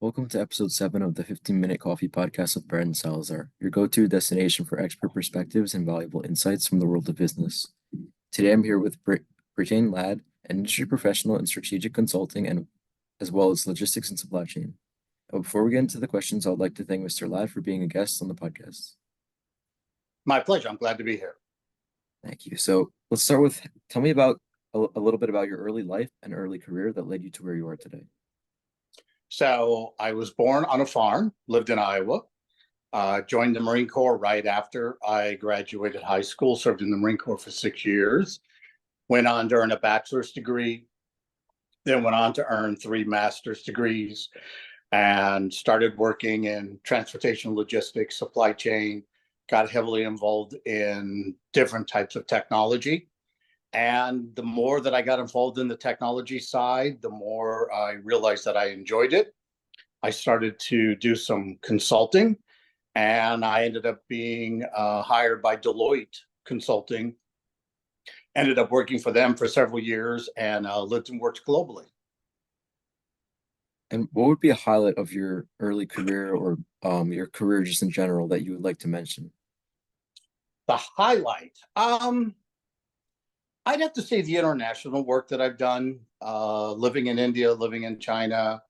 Welcome to episode 7 of the 15-Minute Coffee Podcast with Brandon Salazar, your go-to destination for expert perspectives and valuable insights from the world of business. Today I'm here with Brittain Ladd, an industry professional in strategic consulting and as well as logistics and supply chain. Before we get into the questions, I would like to thank Mr. Ladd for being a guest on the podcast. My pleasure. I'm glad to be here. Thank you. So let's start with, tell me about a little bit about your early life and early career that led you to where you are today. So I was born on a farm, lived in Iowa, joined the Marine Corps right after I graduated high school, served in the Marine Corps for 6 years, went on to earn a bachelor's degree, then went on to earn 3 master's degrees, and started working in transportation, logistics, supply chain, got heavily involved in different types of technology. And the more that I got involved in the technology side, the more I realized that I enjoyed it. I started to do some consulting, and I ended up being hired by Deloitte Consulting. Ended up working for them for several years and lived and worked globally. And what would be a highlight of your early career or your career just in general that you would like to mention? The highlight, I'd have to say the international work that I've done, living in India, living in China,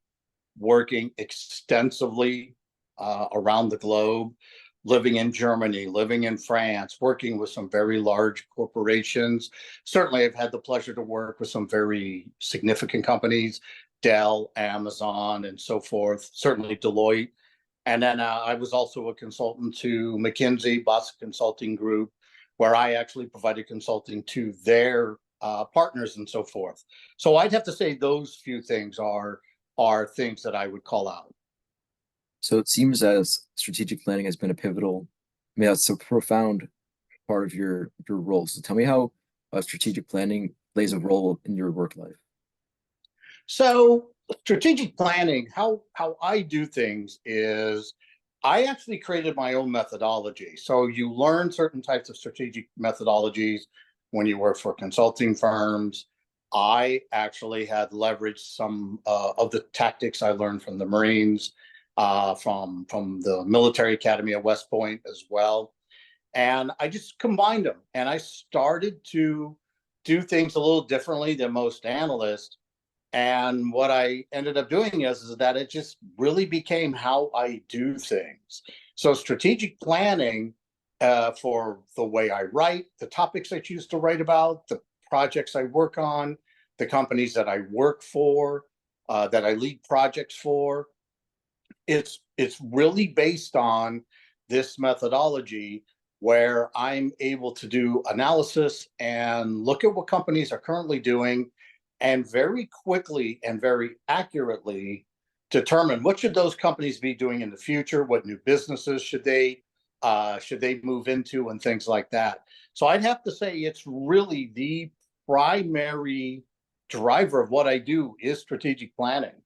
working extensively around the globe, living in Germany, living in France, working with some very large corporations. Certainly, I've had the pleasure to work with some very significant companies, Dell, Amazon, and so forth, certainly Deloitte. And then I was also a consultant to McKinsey, Boston Consulting Group, where I actually provided consulting to their partners and so forth. So I'd have to say those few things are things that I would call out. So it seems as strategic planning has been a pivotal, I mean, that's a profound part of your role. So tell me how strategic planning plays a role in your work life. So strategic planning, how I do things is I actually created my own methodology. So you learn certain types of strategic methodologies when you work for consulting firms. I actually had leveraged some of the tactics I learned from the Marines, from the military academy at West Point as well. And I just combined them and I started to do things a little differently than most analysts. And what I ended up doing is that it just really became how I do things. So strategic planning for the way I write, the topics I choose to write about, the projects I work on, the companies that I work for, that I lead projects for. It's really based on this methodology where I'm able to do analysis and look at what companies are currently doing and very quickly and very accurately determine what should those companies be doing in the future, what new businesses should they move into, and things like that. So I'd have to say it's really the primary driver of what I do is strategic planning.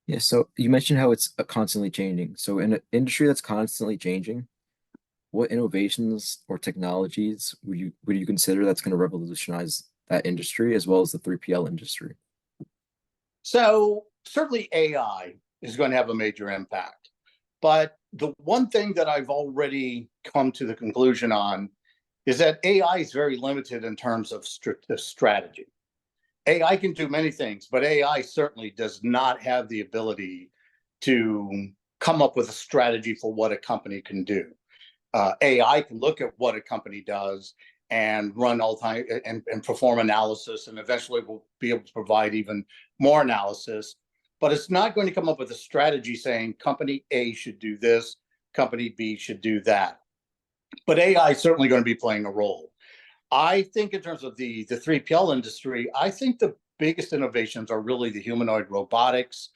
Yeah, so you mentioned how it's constantly changing. So in an industry that's constantly changing, what innovations or technologies would you consider that's going to revolutionize that industry as well as the 3PL industry? So certainly AI is going to have a major impact. But the one thing that I've already come to the conclusion on is that AI is very limited in terms of strategy. AI can do many things, but AI certainly does not have the ability to come up with a strategy for what a company can do. AI can look at what a company does and run all time and perform analysis, and eventually we'll be able to provide even more analysis. But it's not going to come up with a strategy saying company A should do this, company B should do that. But AI is certainly going to be playing a role. I think in terms of the 3PL industry, I think the biggest innovations are really the humanoid robotics,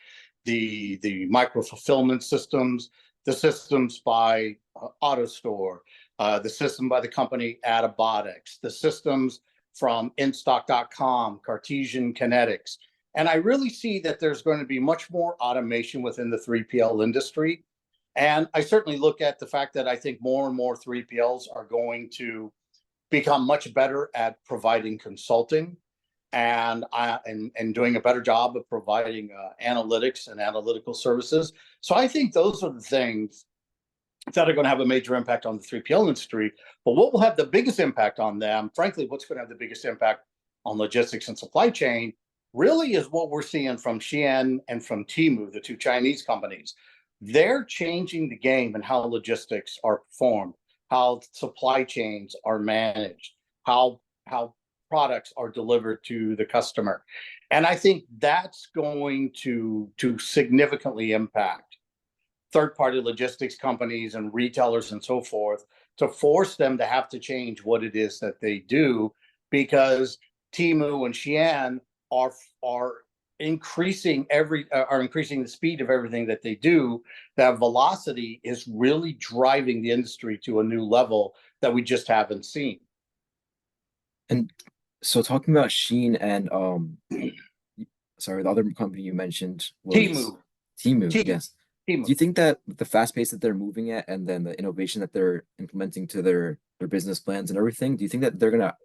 the micro fulfillment systems, the systems by AutoStore, the system by the company Adabotics, the systems from InStock.com, Cartesian Kinetics. And I really see that there's going to be much more automation within the 3PL industry. And I certainly look at the fact that I think more and more 3PLs are going to become much better at providing consulting. and doing a better job of providing analytics and analytical services. So I think those are the things that are going to have a major impact on the 3PL industry. But what will have the biggest impact on them, frankly, what's going to have the biggest impact on logistics and supply chain really is what we're seeing from Shein and from Temu, the two Chinese companies. They're changing the game and how logistics are performed, how supply chains are managed, how products are delivered to the customer. And I think that's going to significantly impact third-party logistics companies and retailers and so forth, to force them to have to change what it is that they do, because Temu and Shein are increasing the speed of everything that they do. That velocity is really driving the industry to a new level that we just haven't seen. And so talking about Sheen and sorry, the other company you mentioned was Temu. Temu, yes. Temu. Do you think that the fast pace that they're moving at and then the innovation that they're implementing to their business plans and everything, do you think that they're gonna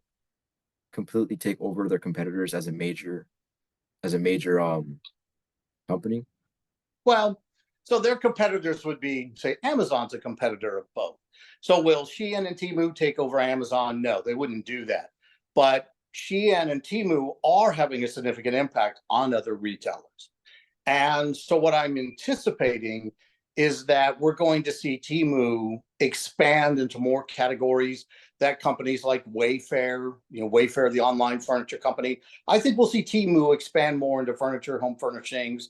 completely take over their competitors as a major company? Well, so their competitors would be, say, Amazon's a competitor of both. So will Shein and Temu take over Amazon? No, they wouldn't do that. But Shein and Temu are having a significant impact on other retailers. And so what I'm anticipating is that we're going to see Temu expand into more categories that companies like Wayfair, Wayfair, the online furniture company. I think we'll see Temu expand more into furniture, home furnishings,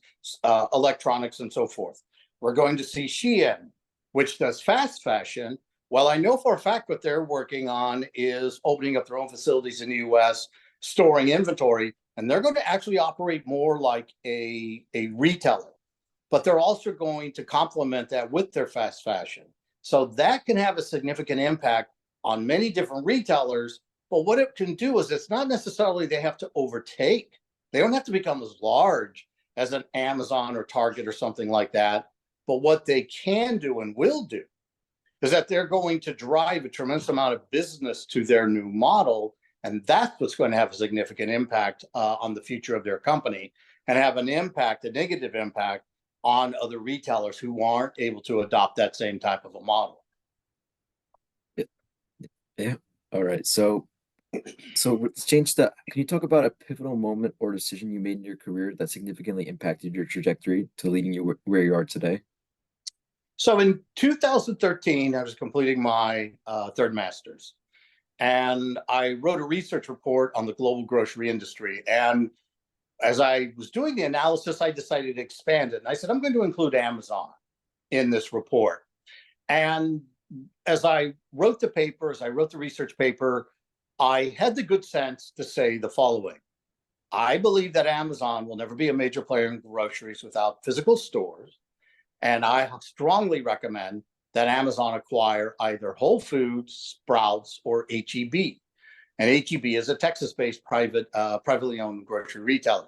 electronics, and so forth. We're going to see Shein, which does fast fashion. Well, I know for a fact what they're working on is opening up their own facilities in the US, storing inventory, and they're going to actually operate more like a retailer. But they're also going to complement that with their fast fashion. So that can have a significant impact on many different retailers. But what it can do is, it's not necessarily they have to overtake. They don't have to become as large as an Amazon or Target or something like that. But what they can do and will do is that they're going to drive a tremendous amount of business to their new model. And that's what's going to have a significant impact on the future of their company, and have an impact, a negative impact, on other retailers who aren't able to adopt that same type of a model. Yeah. All right. So let's change that. Can you talk about a pivotal moment or decision you made in your career that significantly impacted your trajectory to leading you where you are today? So in 2013, I was completing my third master's, and I wrote a research report on the global grocery industry. And as I was doing the analysis, I decided to expand it. And I said, I'm going to include Amazon in this report. And as I wrote the paper, as I wrote the research paper, I had the good sense to say the following. I believe that Amazon will never be a major player in groceries without physical stores. And I strongly recommend that Amazon acquire either Whole Foods, Sprouts, or H-E-B. And H-E-B is a Texas-based privately owned grocery retailer.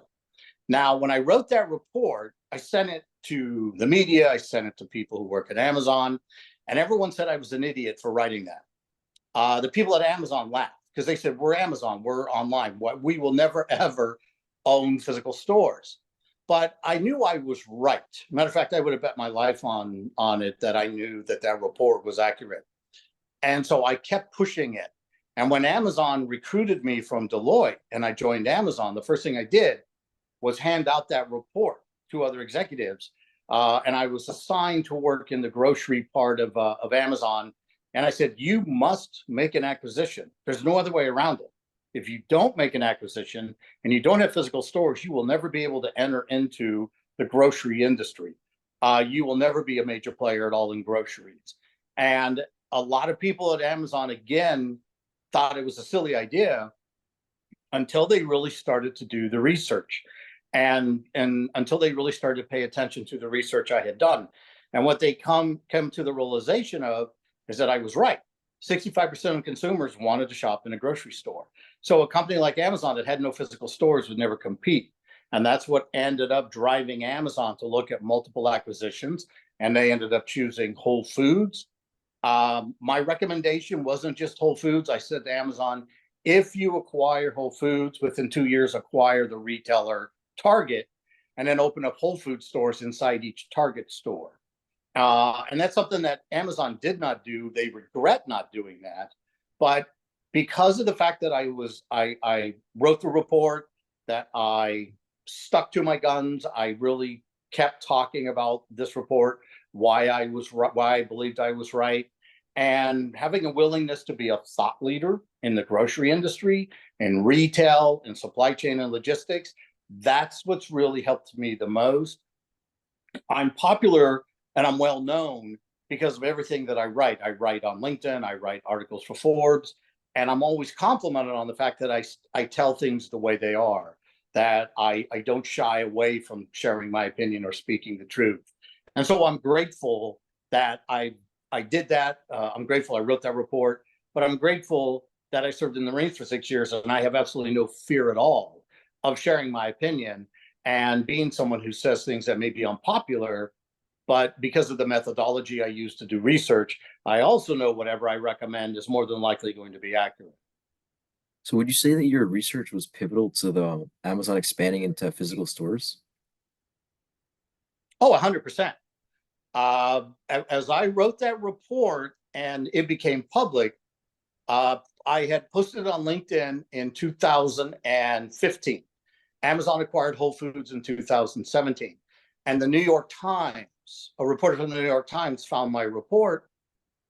Now, when I wrote that report, I sent it to the media, I sent it to people who work at Amazon, and everyone said I was an idiot for writing that. The people at Amazon laughed, because they said, we're Amazon, we're online. We will never, ever own physical stores. But I knew I was right. Matter of fact, I would have bet my life on it that I knew that that report was accurate. And so I kept pushing it. And when Amazon recruited me from Deloitte and I joined Amazon, the first thing I did was hand out that report to other executives. And I was assigned to work in the grocery part of Amazon. And I said, you must make an acquisition. There's no other way around it. If you don't make an acquisition and you don't have physical stores, you will never be able to enter into the grocery industry. You will never be a major player at all in groceries. And a lot of people at Amazon, again, thought it was a silly idea until they really started to do the research, and until they really started to pay attention to the research I had done. And what they come to the realization of is that I was right. 65% of consumers wanted to shop in a grocery store. So a company like Amazon that had no physical stores would never compete. And that's what ended up driving Amazon to look at multiple acquisitions. And they ended up choosing Whole Foods. My recommendation wasn't just Whole Foods. I said to Amazon, if you acquire Whole Foods, within 2 years, acquire the retailer Target, and then open up Whole Food stores inside each Target store. And that's something that Amazon did not do. They regret not doing that. But because of the fact that I wrote the report, that I stuck to my guns, I really kept talking about this report, why I believed I was right, and having a willingness to be a thought leader in the grocery industry, in retail, in supply chain and logistics. That's what's really helped me the most. I'm popular and I'm well known because of everything that I write. I write on LinkedIn, I write articles for Forbes, and I'm always complimented on the fact that I tell things the way they are, that I don't shy away from sharing my opinion or speaking the truth. And so I'm grateful that I did that. I'm grateful I wrote that report, but I'm grateful that I served in the Marines for 6 years and I have absolutely no fear at all of sharing my opinion and being someone who says things that may be unpopular. But because of the methodology I use to do research, I also know whatever I recommend is more than likely going to be accurate. So would you say that your research was pivotal to the Amazon expanding into physical stores? Oh, 100%. As I wrote that report and it became public, I had posted it on LinkedIn in 2015. Amazon acquired Whole Foods in 2017. And the New York Times, a reporter from the New York Times found my report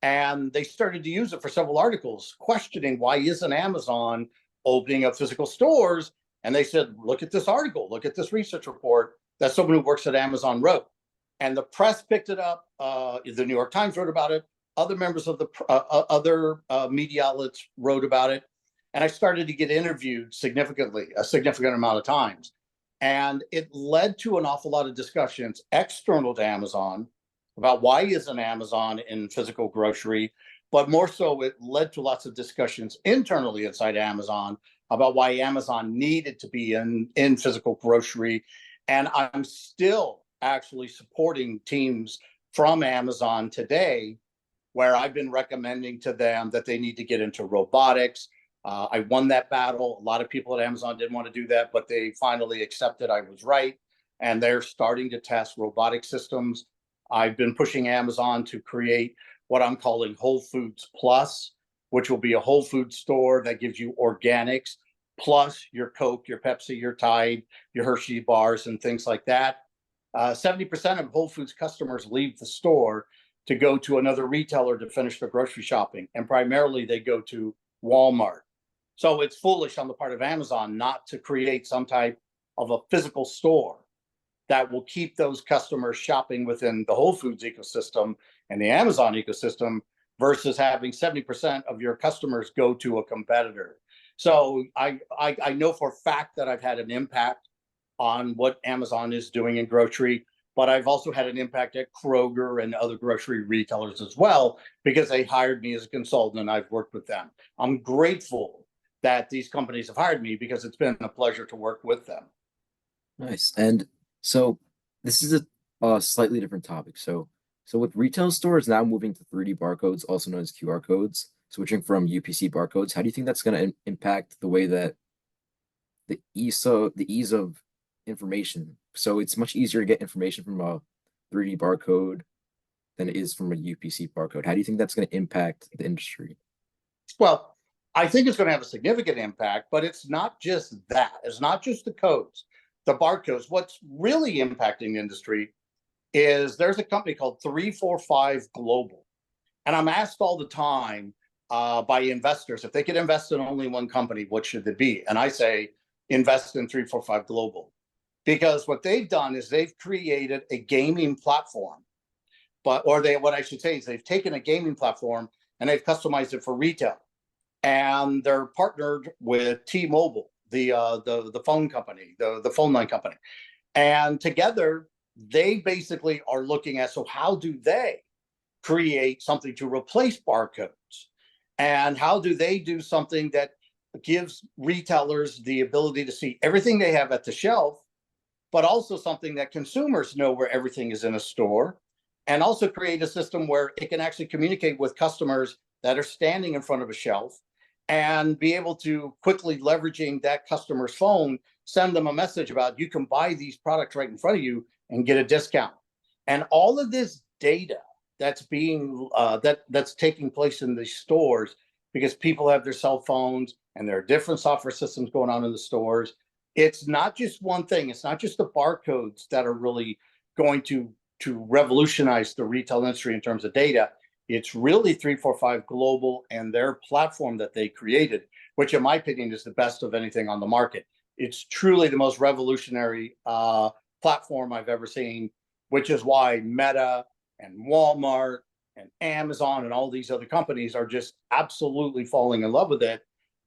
and they started to use it for several articles questioning why isn't Amazon opening up physical stores? And they said, look at this article, look at this research report that someone who works at Amazon wrote. And the press picked it up. The New York Times wrote about it. Other members of the other media outlets wrote about it. And I started to get interviewed a significant amount of times. And it led to an awful lot of discussions external to Amazon about why isn't Amazon in physical grocery, but more so it led to lots of discussions internally inside Amazon about why Amazon needed to be in physical grocery. And I'm still actually supporting teams from Amazon today where I've been recommending to them that they need to get into robotics. I won that battle. A lot of people at Amazon didn't want to do that, but they finally accepted I was right. And they're starting to test robotic systems. I've been pushing Amazon to create what I'm calling Whole Foods Plus, which will be a Whole Food store that gives you organics, plus your Coke, your Pepsi, your Tide, your Hershey bars, and things like that. 70% of Whole Foods customers leave the store to go to another retailer to finish their grocery shopping. And primarily they go to Walmart. So it's foolish on the part of Amazon not to create some type of a physical store that will keep those customers shopping within the Whole Foods ecosystem and the Amazon ecosystem versus having 70% of your customers go to a competitor. So I know for a fact that I've had an impact on what Amazon is doing in grocery, but I've also had an impact at Kroger and other grocery retailers as well, because they hired me as a consultant and I've worked with them. I'm grateful that these companies have hired me because it's been a pleasure to work with them. Nice. And so this is a slightly different topic. So with retail stores now moving to 3D barcodes, also known as QR codes, switching from UPC barcodes, how do you think that's going to impact the way that the ease of information? So it's much easier to get information from a 3D barcode than it is from a UPC barcode. How do you think that's going to impact the industry? Well, I think it's going to have a significant impact, but it's not just that. It's not just the codes, the barcodes. What's really impacting the industry is there's a company called 345 Global. And I'm asked all the time by investors, if they could invest in only one company, what should it be? And I say, invest in 345 Global. Because what they've done is they've created a gaming platform. What I should say is they've taken a gaming platform and they've customized it for retail. And they're partnered with T-Mobile, the phone company, the phone line company. And together, they basically are looking at, so how do they create something to replace barcodes? And how do they do something that gives retailers the ability to see everything they have at the shelf, but also something that consumers know where everything is in a store, and also create a system where it can actually communicate with customers that are standing in front of a shelf and be able to quickly leveraging that customer's phone, send them a message about you can buy these products right in front of you and get a discount. And all of this data that's being that's taking place in the stores because people have their cell phones and there are different software systems going on in the stores. It's not just one thing. It's not just the barcodes that are really going to revolutionize the retail industry in terms of data. It's really 345 Global and their platform that they created, which in my opinion is the best of anything on the market. It's truly the most revolutionary platform I've ever seen, which is why Meta and Walmart and Amazon and all these other companies are just absolutely falling in love with it.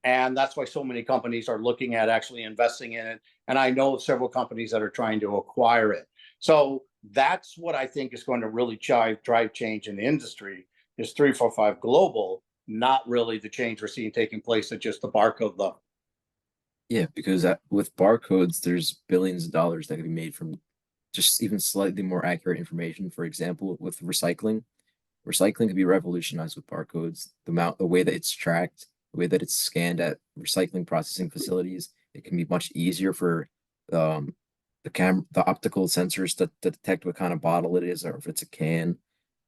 And that's why so many companies are looking at actually investing in it. And I know of several companies that are trying to acquire it. So that's what I think is going to really drive change in the industry is 345 Global, not really the change we're seeing taking place at just the barcode level. Yeah, because with barcodes, there's billions of dollars that can be made from just even slightly more accurate information. For example, with recycling can be revolutionized with barcodes. The way that it's tracked, the way that it's scanned at recycling processing facilities, it can be much easier for um, the optical sensors to detect what kind of bottle it is or if it's a can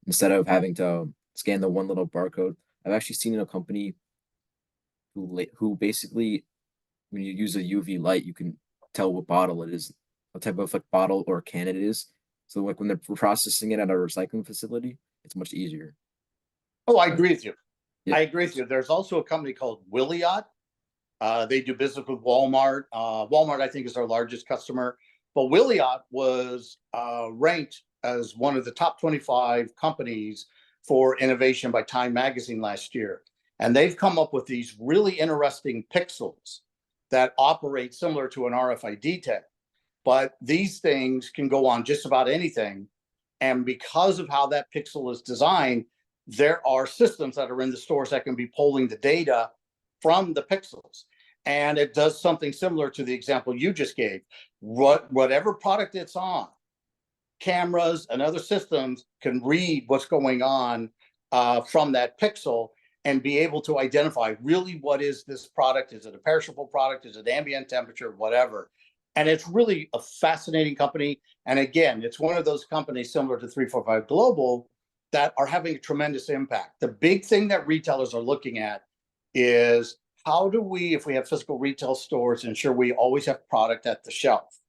instead of having to scan the one little barcode. I've actually seen a company who basically when you use a UV light, you can tell what bottle it is, what type of like bottle or can it is. So like when they're processing it at a recycling facility, it's much easier. Oh, I agree with you. Yeah. I agree with you. There's also a company called Willot. They do business with Walmart. Walmart, I think, is our largest customer. But Willot was ranked as one of the top 25 companies for innovation by Time Magazine last year. And they've come up with these really interesting pixels that operate similar to an RFID tag. But these things can go on just about anything. And because of how that pixel is designed, there are systems that are in the stores that can be pulling the data from the pixels. And it does something similar to the example you just gave. Whatever product it's on, cameras and other systems can read what's going on from that pixel and be able to identify really what is this product. Is it a perishable product? Is it ambient temperature? Whatever. And it's really a fascinating company. And again, it's one of those companies similar to 345 Global that are having a tremendous impact. The big thing that retailers are looking at is how do we, if we have physical retail stores, ensure we always have product at the shelf?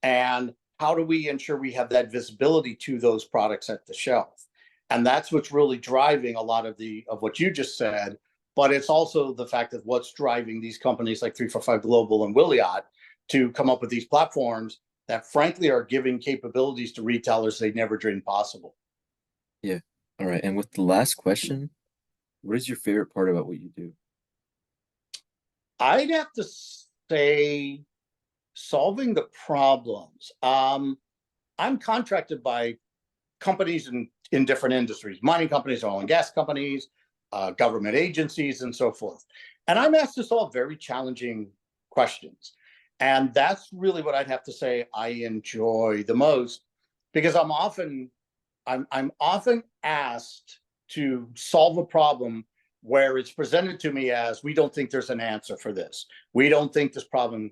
And how do we ensure we have that visibility to those products at the shelf? And that's what's really driving a lot of what you just said. But it's also the fact that what's driving these companies like 345 Global and Willot to come up with these platforms that frankly are giving capabilities to retailers they never dreamed possible. Yeah. All right. And with the last question, what is your favorite part about what you do? I'd have to say solving the problems. I'm contracted by companies in different industries, mining companies, oil and gas companies, government agencies, and so forth. And I'm asked to solve very challenging questions. And that's really what I'd have to say I enjoy the most because I'm often asked to solve a problem where it's presented to me as we don't think there's an answer for this. We don't think this problem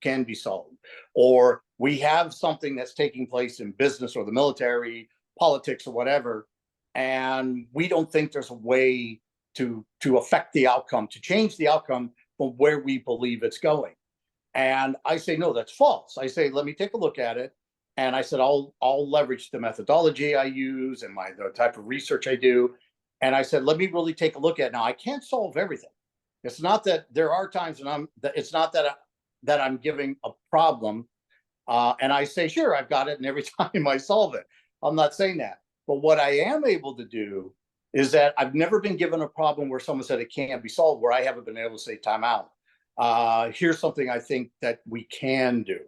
can be solved. Or we have something that's taking place in business or the military, politics or whatever, and we don't think there's a way to affect the outcome, to change the outcome from where we believe it's going. And I say, no, that's false. I say, let me take a look at it. And I said, I'll leverage the methodology I use and the type of research I do. And I said, let me really take a look at it. Now, I can't solve everything. It's not that there are times when it's not that I'm giving a problem and I say, sure, I've got it. And every time I solve it, I'm not saying that. But what I am able to do is that I've never been given a problem where someone said it can't be solved, where I haven't been able to say time out. Here's something I think that we can do,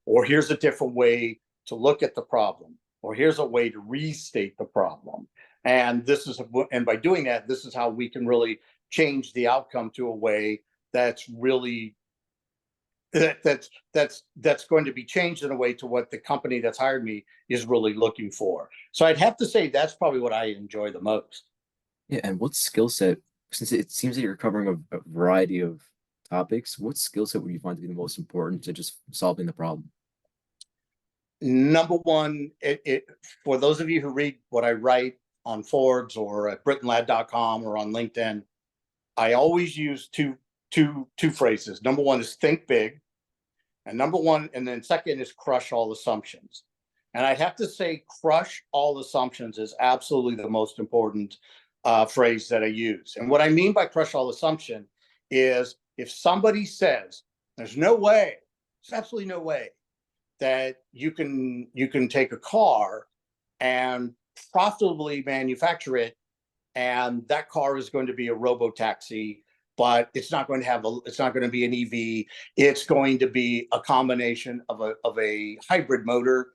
or here's a different way to look at the problem, or here's a way to restate the problem. And by doing that, this is how we can really change the outcome to a way that's really that's going to be changed in a way to what the company that's hired me is really looking for. So I'd have to say that's probably what I enjoy the most. Yeah, and what skill set since it seems that you're covering a variety of topics, what skill set would you find to be the most important to just solving the problem? Number one, for those of you who read what I write on Forbes or at BrittainLadd.com or on LinkedIn, I always use two phrases. Number one is think big, and then second is crush all assumptions. And I have to say, crush all assumptions is absolutely the most important phrase that I use. And what I mean by crush all assumption is if somebody says, there's no way, there's absolutely no way that you can take a car and profitably manufacture it, and that car is going to be a robo taxi, but it's not going to be an EV. It's going to be a combination of a hybrid motor,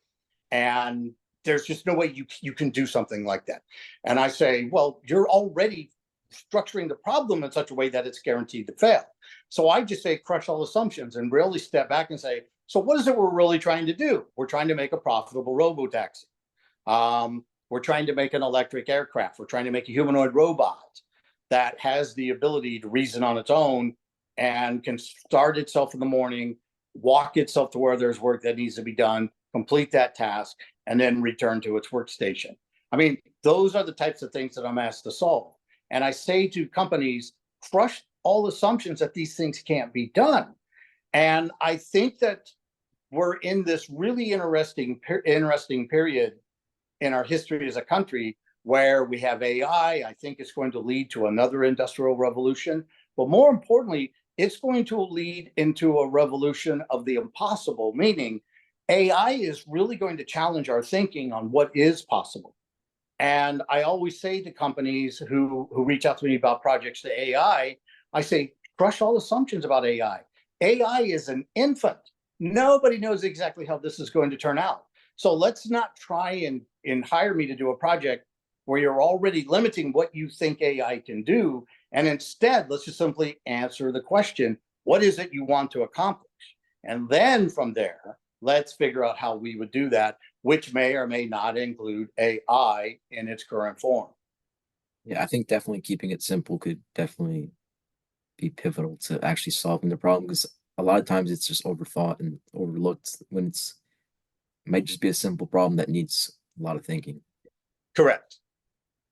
and there's just no way you can do something like that. And I say, well, you're already structuring the problem in such a way that it's guaranteed to fail. So I just say crush all assumptions and really step back and say, so what is it we're really trying to do? We're trying to make a profitable robo-taxi. We're trying to make an electric aircraft. We're trying to make a humanoid robot that has the ability to reason on its own and can start itself in the morning, walk itself to where there's work that needs to be done, complete that task, and then return to its workstation. I mean, those are the types of things that I'm asked to solve. And I say to companies, crush all assumptions that these things can't be done. And I think that we're in this really interesting period in our history as a country where we have AI. I think it's going to lead to another industrial revolution. But more importantly, it's going to lead into a revolution of the impossible, meaning AI is really going to challenge our thinking on what is possible. And I always say to companies who reach out to me about projects to AI, I say, crush all assumptions about AI. AI is an infant. Nobody knows exactly how this is going to turn out. So let's not try and hire me to do a project where you're already limiting what you think AI can do. And instead, let's just simply answer the question, what is it you want to accomplish? And then from there, let's figure out how we would do that, which may or may not include AI in its current form. Yeah, I think definitely keeping it simple could definitely be pivotal to actually solving the problem because a lot of times it's just overthought and overlooked when it might just be a simple problem that needs a lot of thinking. Correct.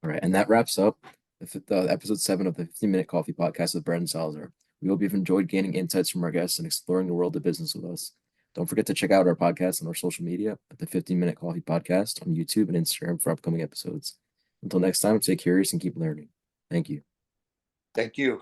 All right, and that wraps up the episode 7 of the 15-minute coffee podcast with Brandon Salazar. We hope you've enjoyed gaining insights from our guests and exploring the world of business with us. Don't forget to check out our podcast on our social media at the 15-minute coffee podcast on YouTube and Instagram for upcoming episodes. Until next time, stay curious and keep learning. Thank you. Thank you.